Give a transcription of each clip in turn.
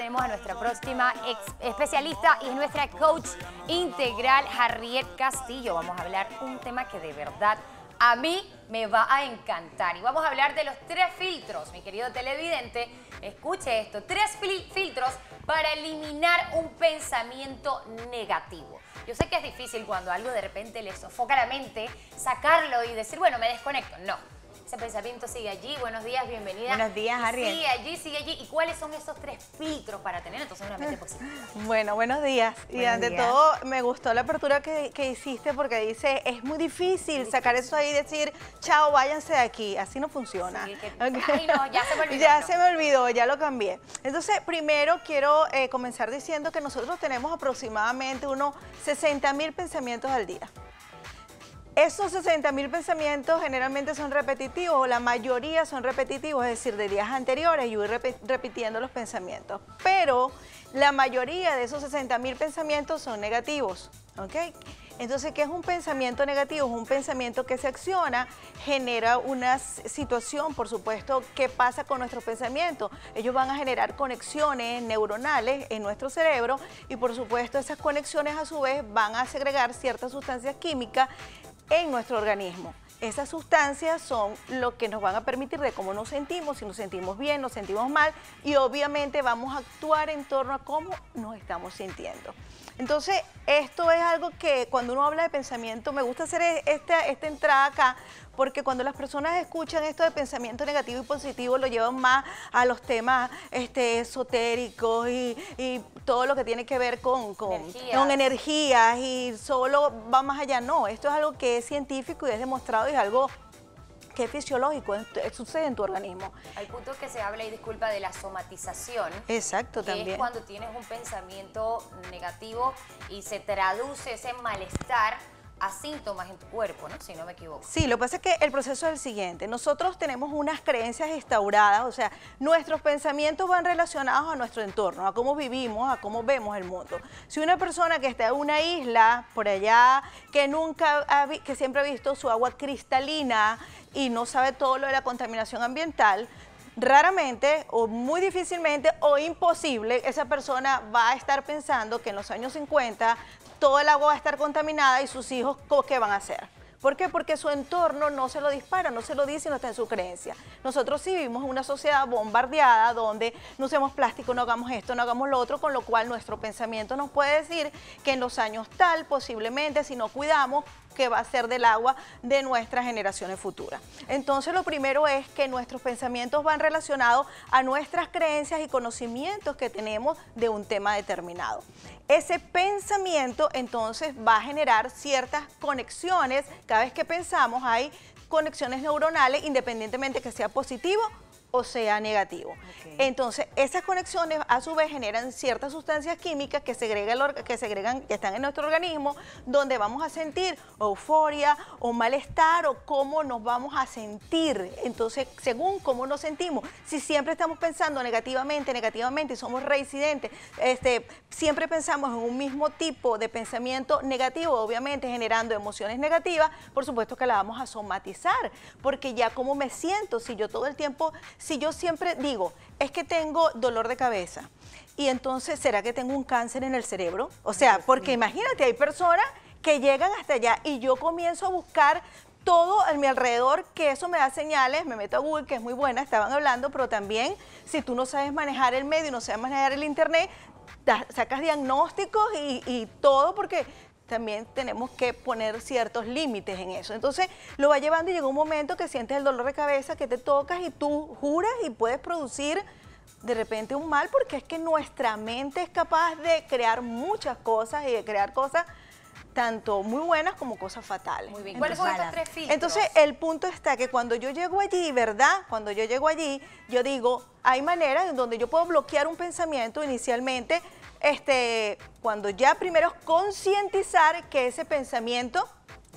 tenemos a nuestra próxima especialista y nuestra coach integral, Harriet Castillo. Vamos a hablar un tema que de verdad a mí me va a encantar. Y vamos a hablar de los 3 filtros, mi querido televidente. Escuche esto, 3 filtros para eliminar un pensamiento negativo. Yo sé que es difícil cuando algo de repente le sofoca la mente, sacarlo y decir, bueno, me desconecto. No. Ese pensamiento sigue allí. Buenos días, bienvenida. Buenos días, Harriet. Sigue allí, sigue allí. ¿Y cuáles son esos 3 filtros para tener entonces una mente positiva? Bueno, buenos días. Y ante todo, me gustó la apertura que hiciste porque dice, es muy difícil sacar eso ahí y decir, chao, váyanse de aquí. Así no funciona. Sí, ay, no, ya se me olvidó. Ya se me olvidó, ya lo cambié. Entonces, primero quiero comenzar diciendo que nosotros tenemos aproximadamente unos 60.000 pensamientos al día. Esos 60.000 pensamientos generalmente son repetitivos, o la mayoría son repetitivos, es decir, de días anteriores, yo voy repitiendo los pensamientos. Pero la mayoría de esos 60.000 pensamientos son negativos, ¿ok? Entonces, ¿qué es un pensamiento negativo? Es un pensamiento que se acciona, genera una situación, por supuesto, ¿qué pasa con nuestros pensamientos? Ellos van a generar conexiones neuronales en nuestro cerebro y, por supuesto, esas conexiones a su vez van a segregar ciertas sustancias químicas en nuestro organismo. Esas sustancias son lo que nos van a permitir de cómo nos sentimos, si nos sentimos bien, nos sentimos mal, y obviamente vamos a actuar en torno a cómo nos estamos sintiendo. Entonces, esto es algo que cuando uno habla de pensamiento, me gusta hacer esta entrada acá, porque cuando las personas escuchan esto de pensamiento negativo y positivo, lo llevan más a los temas esotéricos y todo lo que tiene que ver con energías y solo va más allá. No, esto es algo que es científico y es demostrado y es algo que es fisiológico, sucede en tu organismo. Hay puntos que se habla, y disculpa, de la somatización. Exacto, que también. Es cuando tienes un pensamiento negativo y se traduce ese malestar a síntomas en tu cuerpo, ¿no? Si no me equivoco. Sí, lo que pasa es que el proceso es el siguiente. Nosotros tenemos unas creencias instauradas, o sea, nuestros pensamientos van relacionados a nuestro entorno, a cómo vivimos, a cómo vemos el mundo. Si una persona que está en una isla por allá, que siempre ha visto su agua cristalina y no sabe todo lo de la contaminación ambiental, raramente o muy difícilmente o imposible esa persona va a estar pensando que en los años 50 todo el agua va a estar contaminada y sus hijos, ¿qué van a hacer? ¿Por qué? Porque su entorno no se lo dispara, no se lo dice y no está en su creencia. Nosotros sí vivimos en una sociedad bombardeada donde no usemos plástico, no hagamos esto, no hagamos lo otro, con lo cual nuestro pensamiento nos puede decir que en los años tal, posiblemente, si no cuidamos, que va a ser del agua de nuestras generaciones futuras. Entonces, lo primero es que nuestros pensamientos van relacionados a nuestras creencias y conocimientos que tenemos de un tema determinado. Ese pensamiento, entonces, va a generar ciertas conexiones. Cada vez que pensamos hay conexiones neuronales, independientemente que sea positivo o sea negativo. Okay. Entonces, esas conexiones a su vez generan ciertas sustancias químicas que están en nuestro organismo, donde vamos a sentir euforia o malestar o cómo nos vamos a sentir. Entonces, según cómo nos sentimos, si siempre estamos pensando negativamente y somos reincidentes, siempre pensamos en un mismo tipo de pensamiento negativo, obviamente generando emociones negativas, por supuesto que la vamos a somatizar, porque ya cómo me siento, si yo siempre digo, es que tengo dolor de cabeza, y entonces, ¿será que tengo un cáncer en el cerebro? O sea, porque imagínate, hay personas que llegan hasta allá y yo comienzo a buscar todo a mi alrededor, que eso me da señales, me meto a Google, que es muy buena, estaban hablando, pero también, si tú no sabes manejar el medio, no sabes manejar el internet, sacas diagnósticos y todo, porque también tenemos que poner ciertos límites en eso. Entonces, lo va llevando y llega un momento que sientes el dolor de cabeza, que te tocas y tú juras y puedes producir de repente un mal, porque es que nuestra mente es capaz de crear muchas cosas y de crear cosas tanto muy buenas como cosas fatales. Muy bien. ¿Cuáles son estos 3 filtros? Entonces, el punto está que cuando yo llego allí, ¿verdad? Cuando yo llego allí, yo digo, hay maneras en donde yo puedo bloquear un pensamiento inicialmente, cuando ya primero concientizar que ese pensamiento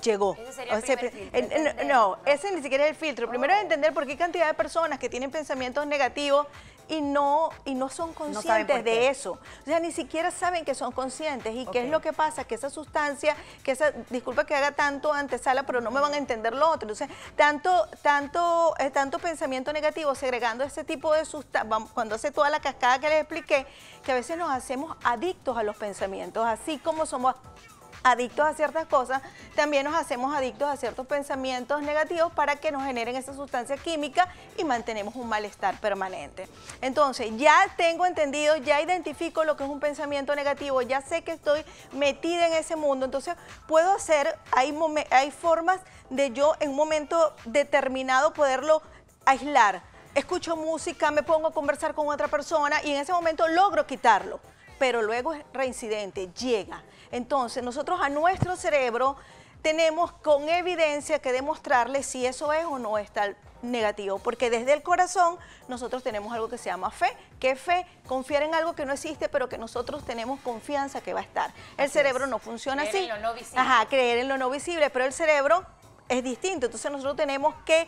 llegó. Ese sería el primer filtro. No, ese ni siquiera es el filtro. Primero es entender por qué hay cantidad de personas que tienen pensamientos negativos y no son conscientes de eso. O sea, ni siquiera saben que son conscientes. ¿Y qué es lo que pasa? Que esa sustancia, disculpa que haga tanto antesala, pero no me van a entender lo otro. Entonces, tanto pensamiento negativo, segregando ese tipo de sustancias, cuando hace toda la cascada que les expliqué, que a veces nos hacemos adictos a los pensamientos, así como somos adictos a ciertas cosas, también nos hacemos adictos a ciertos pensamientos negativos para que nos generen esa sustancia química y mantenemos un malestar permanente. Entonces, ya tengo entendido, ya identifico lo que es un pensamiento negativo, ya sé que estoy metida en ese mundo, entonces puedo hacer, hay formas de yo en un momento determinado poderlo aislar. Escucho música, me pongo a conversar con otra persona y en ese momento logro quitarlo, pero luego es reincidente, llega. Entonces, nosotros a nuestro cerebro tenemos con evidencia que demostrarle si eso es o no es tal negativo, porque desde el corazón nosotros tenemos algo que se llama fe. ¿Qué es fe? Confiar en algo que no existe, pero que nosotros tenemos confianza que va a estar. El cerebro no funciona así. Creer en lo no visible. Ajá, creer en lo no visible, pero el cerebro es distinto. Entonces, nosotros tenemos que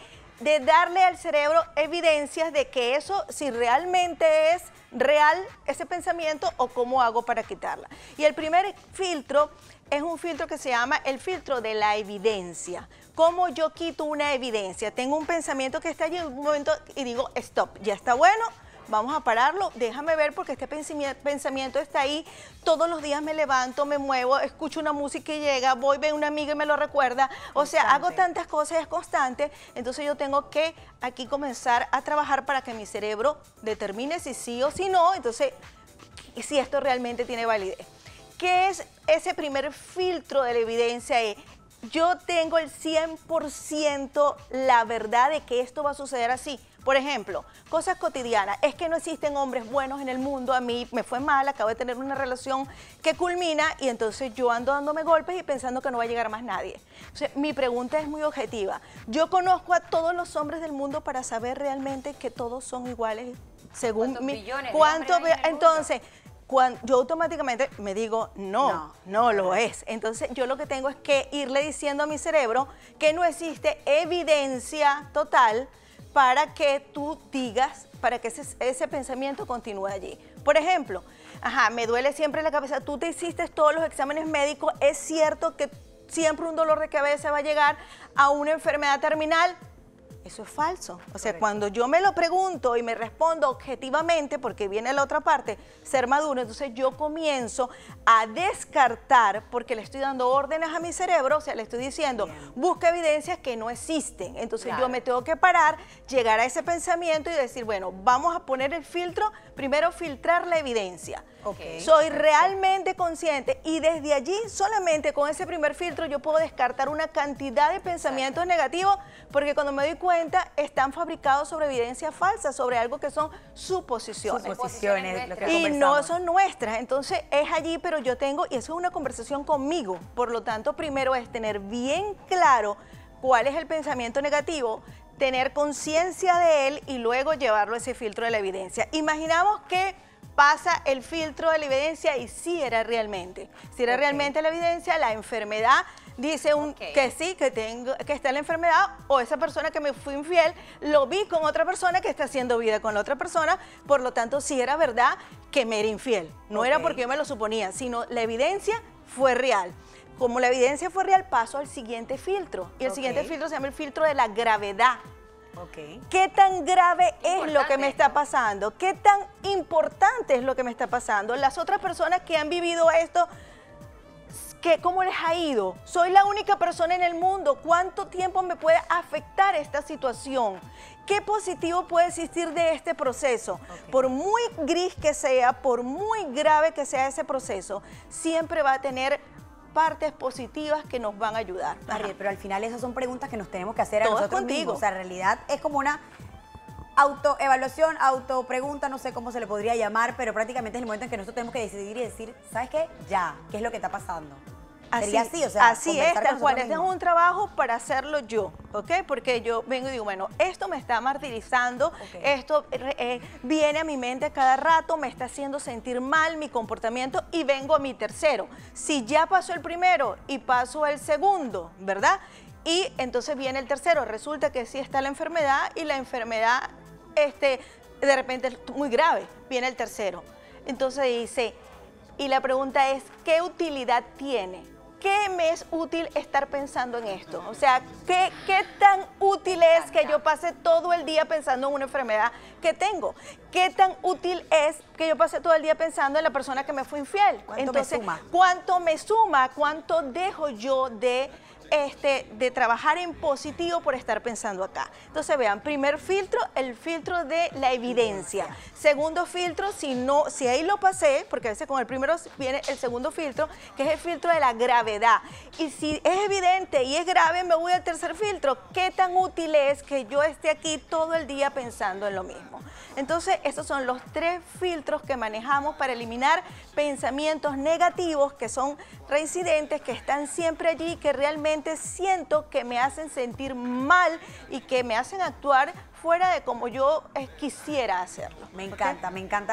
darle al cerebro evidencias de que eso, si realmente es real ese pensamiento o cómo hago para quitarla. Y el primer filtro es un filtro que se llama el filtro de la evidencia. ¿Cómo yo quito una evidencia? Tengo un pensamiento que está allí en un momento y digo, stop, ya está bueno, vamos a pararlo, déjame ver porque este pensamiento está ahí, todos los días me levanto, me muevo, escucho una música y llega, voy, veo a una amiga y me lo recuerda, o sea, hago tantas cosas, es constante, entonces yo tengo que aquí comenzar a trabajar para que mi cerebro determine si sí o si no, entonces, si esto realmente tiene validez. ¿Qué es ese primer filtro de la evidencia? Yo tengo el 100% la verdad de que esto va a suceder así. Por ejemplo, cosas cotidianas. Es que no existen hombres buenos en el mundo. A mí me fue mal, acabo de tener una relación que culmina y entonces yo ando dándome golpes y pensando que no va a llegar más nadie. O sea, mi pregunta es muy objetiva. Yo conozco a todos los hombres del mundo para saber realmente que todos son iguales según entonces, yo automáticamente me digo, no lo es. Entonces, yo lo que tengo es que irle diciendo a mi cerebro que no existe evidencia total para que tú digas, para que ese pensamiento continúe allí. Por ejemplo, me duele siempre la cabeza, tú te hiciste todos los exámenes médicos, es cierto que siempre un dolor de cabeza va a llegar a una enfermedad terminal. Eso es falso. O sea, cuando yo me lo pregunto y me respondo objetivamente, porque viene la otra parte, ser maduro, entonces yo comienzo a descartar, porque le estoy dando órdenes a mi cerebro, o sea, le estoy diciendo, busca evidencias que no existen. Entonces yo me tengo que parar, llegar a ese pensamiento y decir, bueno, vamos a poner el filtro, primero filtrar la evidencia. Soy realmente consciente y desde allí, solamente con ese primer filtro, yo puedo descartar una cantidad de pensamientos negativos, porque cuando me doy cuenta, están fabricados sobre evidencias falsas, sobre algo que son suposiciones. Suposiciones, lo que y no son nuestras. Entonces, es allí, pero yo tengo, y eso es una conversación conmigo. Por lo tanto, primero es tener bien claro cuál es el pensamiento negativo, tener conciencia de él y luego llevarlo a ese filtro de la evidencia. Imaginamos que pasa el filtro de la evidencia y sí era realmente. Si era realmente la evidencia, la enfermedad dice que sí, que está la enfermedad, o esa persona que me fue infiel, lo vi con otra persona que está haciendo vida con la otra persona, por lo tanto sí era verdad que me era infiel. No era porque yo me lo suponía, sino la evidencia fue real. Como la evidencia fue real, paso al siguiente filtro. Y el siguiente filtro se llama el filtro de la gravedad. ¿Qué tan grave es lo que me está pasando? ¿Qué tan importante es lo que me está pasando? Las otras personas que han vivido esto, ¿cómo les ha ido? Soy la única persona en el mundo. ¿Cuánto tiempo me puede afectar esta situación? ¿Qué positivo puede existir de este proceso? Por muy gris que sea, por muy grave que sea ese proceso, siempre va a tener partes positivas que nos van a ayudar. Harriet, pero al final esas son preguntas que nos tenemos que hacer a nosotros contigo mismos. O sea, en realidad es como una autoevaluación, autopregunta, no sé cómo se le podría llamar, pero prácticamente es el momento en que nosotros tenemos que decidir y decir, ¿sabes qué? Ya, ¿qué es lo que está pasando? Sería así, o sea, así es, tal cual. Este es un trabajo para hacerlo yo, ¿ok? Porque yo vengo y digo, bueno, esto me está martirizando, esto viene a mi mente cada rato, me está haciendo sentir mal mi comportamiento y vengo a mi tercero. Si ya pasó el primero y paso el segundo, ¿verdad? Y entonces viene el tercero, resulta que sí está la enfermedad y la enfermedad de repente es muy grave, viene el tercero. Entonces dice, y la pregunta es, ¿qué utilidad tiene? ¿Qué me es útil estar pensando en esto? O sea, ¿qué tan útil es que yo pase todo el día pensando en una enfermedad que tengo? ¿Qué tan útil es que yo pase todo el día pensando en la persona que me fue infiel? ¿Cuánto me suma? ¿Cuánto me suma? ¿Cuánto dejo yo de trabajar en positivo por estar pensando acá? Entonces vean, primer filtro, el filtro de la evidencia. Segundo filtro, si ahí lo pasé, porque a veces con el primero viene el segundo filtro, que es el filtro de la gravedad. Y si es evidente y es grave, me voy al tercer filtro. ¿Qué tan útil es que yo esté aquí todo el día pensando en lo mismo? Entonces, estos son los 3 filtros que manejamos para eliminar pensamientos negativos que son reincidentes, que están siempre allí, que realmente siento que me hacen sentir mal y que me hacen actuar fuera de como yo quisiera hacerlo. Me encanta,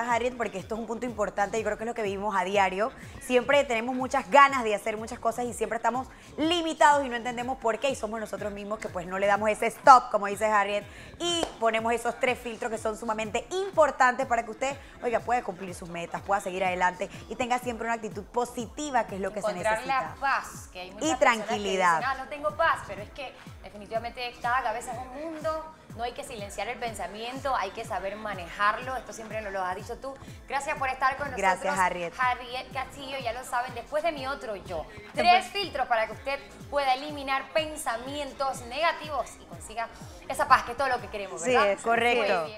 Harriet, porque esto es un punto importante y creo que es lo que vivimos a diario. Siempre tenemos muchas ganas de hacer muchas cosas y siempre estamos limitados y no entendemos por qué, y somos nosotros mismos que pues no le damos ese stop, como dice Harriet, y ponemos esos 3 filtros que son sumamente importantes para que usted, oiga, pueda cumplir sus metas, pueda seguir adelante y tenga siempre una actitud positiva, que es lo que se necesita. Encontrar la paz, que hay muchas y tranquilidad. Que dicen, no tengo paz, pero es que definitivamente cada cabeza es un mundo. No hay que silenciar el pensamiento, hay que saber manejarlo. Esto siempre nos lo has dicho tú. Gracias por estar con nosotros. Gracias, Harriet. Harriet Castillo, ya lo saben, después de mi otro yo. 3 filtros para que usted pueda eliminar pensamientos negativos y consiga esa paz, que es todo lo que queremos, ¿verdad? Sí, es correcto. Muy bien.